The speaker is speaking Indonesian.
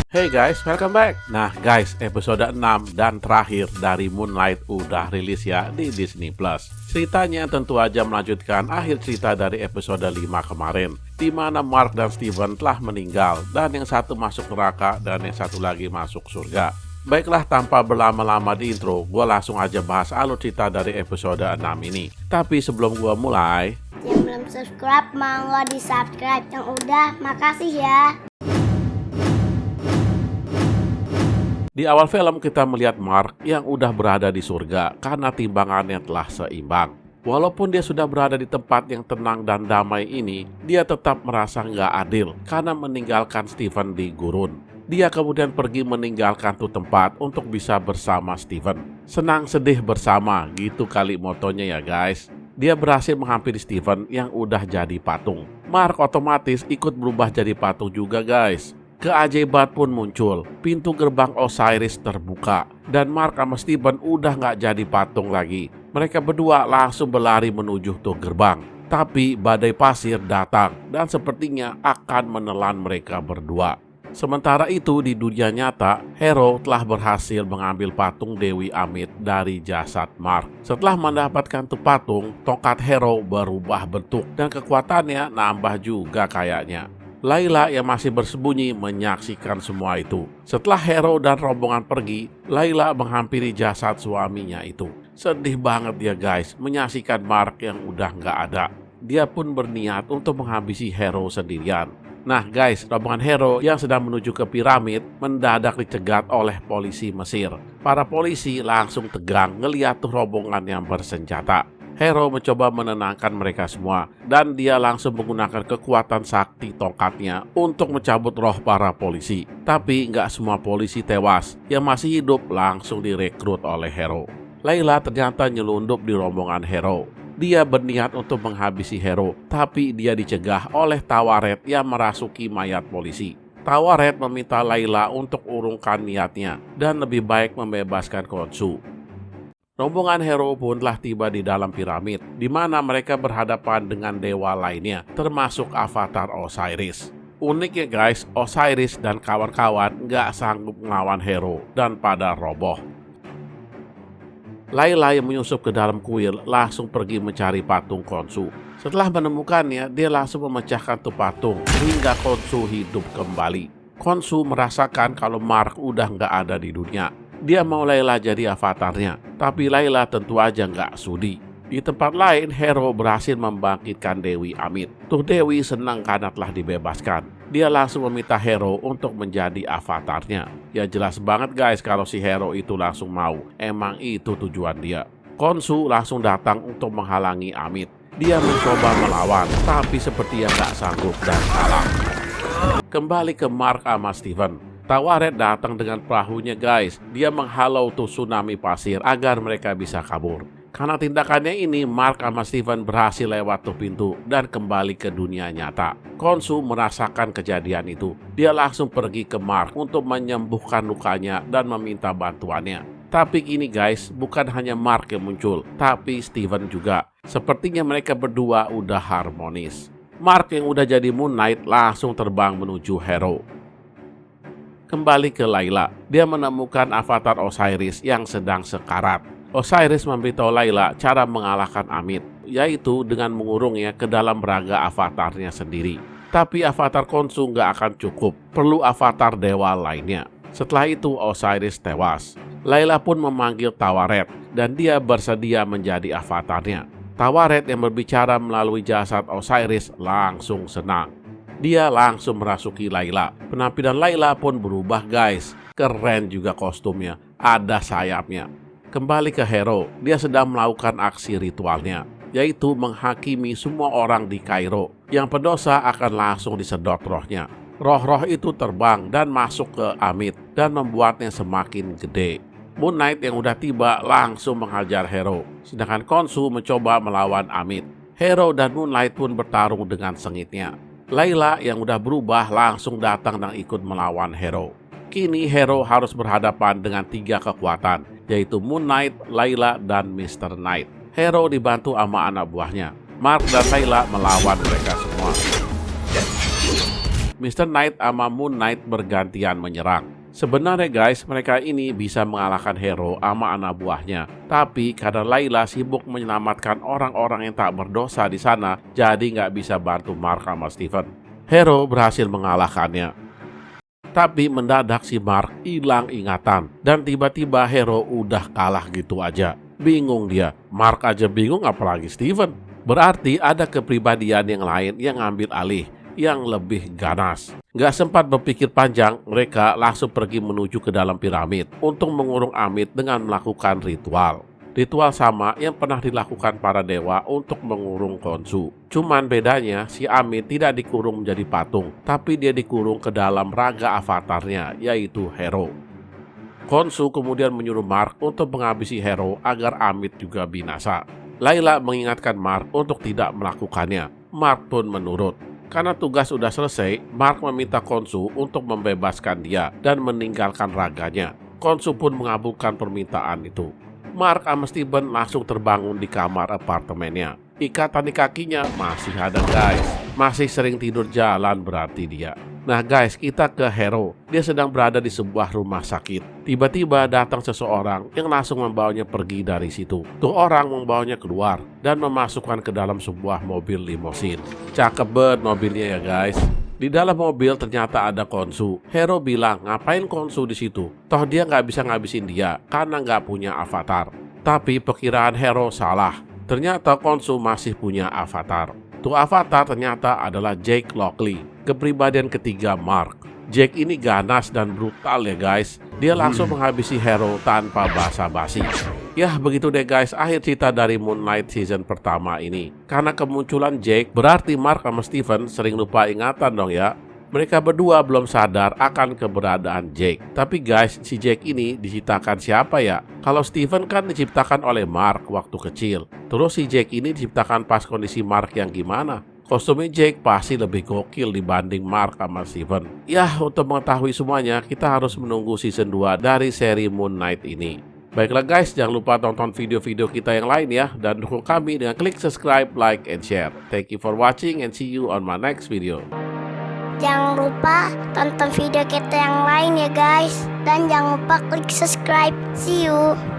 Hey guys, welcome back. Nah guys, episode 6 dan terakhir dari Moonlight udah rilis ya di Disney Plus. Ceritanya tentu aja melanjutkan akhir cerita dari episode 5 kemarin, di mana Mark dan Steven telah meninggal dan yang satu masuk neraka dan yang satu lagi masuk surga. Baiklah, tanpa berlama-lama di intro, gue langsung aja bahas alur cerita dari episode 6 ini. Tapi sebelum gue mulai, yang belum subscribe, monggo di subscribe. Yang udah, makasih ya. di awal film kita melihat Mark yang udah berada di surga karena timbangannya telah seimbang. Walaupun dia sudah berada di tempat yang tenang dan damai ini, dia tetap merasa nggak adil karena meninggalkan Steven di gurun. Dia kemudian pergi meninggalkan tuh tempat untuk bisa bersama Steven. Senang sedih bersama, gitu kali motonya ya guys. Dia berhasil menghampiri Steven yang udah jadi patung. Mark otomatis ikut berubah jadi patung juga guys. Keajaiban pun muncul, pintu gerbang Osiris terbuka, dan Mark sama Steven udah nggak jadi patung lagi. Mereka berdua langsung berlari menuju tuh gerbang. Tapi badai pasir datang dan sepertinya akan menelan mereka berdua. Sementara itu di dunia nyata, Hero telah berhasil mengambil patung Dewi Amit dari jasad Mark. Setelah mendapatkan tuh patung, tongkat Hero berubah bentuk dan kekuatannya nambah juga kayaknya. Layla yang masih bersembunyi menyaksikan semua itu. Setelah Hero dan rombongan pergi, Layla menghampiri jasad suaminya itu. Sedih banget dia guys, menyaksikan Mark yang udah nggak ada. Dia pun berniat untuk menghabisi Hero sendirian. Nah guys, rombongan Hero yang sedang menuju ke piramid mendadak dicegat oleh polisi Mesir. Para polisi langsung tegang ngeliat tuh rombongan yang bersenjata. Hero mencoba menenangkan mereka semua dan dia langsung menggunakan kekuatan sakti tongkatnya untuk mencabut roh para polisi. Tapi nggak semua polisi tewas, yang masih hidup langsung direkrut oleh Hero. Layla ternyata nyelundup di rombongan Hero. Dia berniat untuk menghabisi Hero, tapi dia dicegah oleh Tawaret yang merasuki mayat polisi. Tawaret meminta Layla untuk urungkan niatnya dan lebih baik membebaskan Khonshu. Rombongan Hero pun telah tiba di dalam piramid, di mana mereka berhadapan dengan dewa lainnya, termasuk avatar Osiris. Uniknya guys, Osiris dan kawan-kawan nggak sanggup melawan Hero dan pada roboh. Layla yang menyusup ke dalam kuil langsung pergi mencari patung Khonshu. Setelah menemukannya, dia langsung memecahkan tuh patung hingga Khonshu hidup kembali. Khonshu merasakan kalau Mark udah nggak ada di dunia. Dia mau Layla jadi avatarnya, tapi Layla tentu aja nggak sudi. Di tempat lain, Hero berhasil membangkitkan Dewi Amit. Tuh Dewi senang karena telah dibebaskan. Dia langsung meminta Hero untuk menjadi avatarnya. Ya jelas banget guys kalau si Hero itu langsung mau. Emang itu tujuan dia. Khonshu langsung datang untuk menghalangi Amit. Dia mencoba melawan, tapi sepertinya nggak sanggup dan kalah. Kembali ke Mark sama Steven. Tawaret datang dengan perahunya guys. Dia menghalau tuh tsunami pasir agar mereka bisa kabur. Karena tindakannya ini, Mark sama Steven berhasil lewat tuh pintu dan kembali ke dunia nyata. Khonshu merasakan kejadian itu. Dia langsung pergi ke Mark untuk menyembuhkan lukanya dan meminta bantuannya. Tapi kini guys, bukan hanya Mark yang muncul, tapi Steven juga. Sepertinya mereka berdua udah harmonis. Mark yang udah jadi Moon Knight langsung terbang menuju Hero. Kembali ke Layla, dia menemukan avatar Osiris yang sedang sekarat. Osiris memberitahu Layla cara mengalahkan Amit, yaitu dengan mengurungnya ke dalam raga avatarnya sendiri. Tapi avatar Khonshu nggak akan cukup, perlu avatar dewa lainnya. Setelah itu Osiris tewas. Layla pun memanggil Tawaret dan dia bersedia menjadi avatarnya. Tawaret yang berbicara melalui jasad Osiris langsung senang. Dia langsung merasuki Layla. Penampilan Layla pun berubah guys. Keren juga kostumnya, ada sayapnya. Kembali ke Hero, dia sedang melakukan aksi ritualnya, yaitu menghakimi semua orang di Kairo. Yang pendosa akan langsung disedot rohnya. Roh-roh itu terbang dan masuk ke Amit dan membuatnya semakin gede. Moon Knight yang udah tiba langsung menghajar Hero, sedangkan Khonshu mencoba melawan Amit. Hero dan Moon Knight pun bertarung dengan sengitnya. Layla yang udah berubah langsung datang dan ikut melawan Hero. Kini Hero harus berhadapan dengan 3 kekuatan, yaitu Moon Knight, Layla, dan Mr. Knight. Hero dibantu sama anak buahnya. Mark dan Layla melawan mereka semua. Mr. Knight sama Moon Knight bergantian menyerang. Sebenarnya guys, mereka ini bisa mengalahkan Hero sama anak buahnya. Tapi karena Layla sibuk menyelamatkan orang-orang yang tak berdosa di sana, jadi nggak bisa bantu Mark sama Steven. Hero berhasil mengalahkannya. Tapi mendadak si Mark hilang ingatan. Dan tiba-tiba Hero udah kalah gitu aja. Bingung dia. Mark aja bingung apalagi Steven. Berarti ada kepribadian yang lain yang ngambil alih, yang lebih ganas. Gak sempat berpikir panjang, mereka langsung pergi menuju ke dalam piramid untuk mengurung Amit dengan melakukan ritual. Ritual sama yang pernah dilakukan para dewa untuk mengurung Khonshu. Cuman bedanya si Amit tidak dikurung menjadi patung, tapi dia dikurung ke dalam raga avatarnya, yaitu Hero. Khonshu kemudian menyuruh Mark untuk menghabisi Hero agar Amit juga binasa. Layla mengingatkan Mark untuk tidak melakukannya. Mark pun menurut. Karena tugas sudah selesai, Mark meminta Khonshu untuk membebaskan dia dan meninggalkan raganya. Khonshu pun mengabulkan permintaan itu. Mark sama Steven langsung terbangun di kamar apartemennya. Ikatan di kakinya masih ada guys. Masih sering tidur jalan berarti dia. Nah guys, kita ke Hero. Dia sedang berada di sebuah rumah sakit. Tiba-tiba datang seseorang yang langsung membawanya pergi dari situ. Tuh orang membawanya keluar dan memasukkan ke dalam sebuah mobil limosin. Cakep banget mobilnya ya guys. Di dalam mobil ternyata ada Khonshu. Hero bilang, ngapain Khonshu di situ? Toh dia nggak bisa ngabisin dia karena nggak punya avatar. Tapi perkiraan Hero salah. Ternyata Khonshu masih punya avatar. Tuh avatar ternyata adalah Jake Lockley, kepribadian ketiga Mark. Jake ini ganas dan brutal ya guys. Dia langsung menghabisi Hero tanpa basa-basi. Ya begitu deh guys, akhir cerita dari Moon Knight season pertama ini. Karena kemunculan Jake, berarti Mark sama Steven sering lupa ingatan dong ya. Mereka berdua belum sadar akan keberadaan Jake. Tapi guys, si Jake ini diciptakan siapa ya? Kalau Steven kan diciptakan oleh Mark waktu kecil. Terus si Jake ini diciptakan pas kondisi Mark yang gimana? Kostumnya Jake pasti lebih gokil dibanding Mark sama Steven. Ya, untuk mengetahui semuanya, kita harus menunggu season 2 dari seri Moon Knight ini. Baiklah guys, jangan lupa tonton video-video kita yang lain ya. Dan dukung kami dengan klik subscribe, like, and share. Thank you for watching and see you on my next video. Jangan lupa tonton video kita yang lain ya guys. Dan jangan lupa klik subscribe. See you.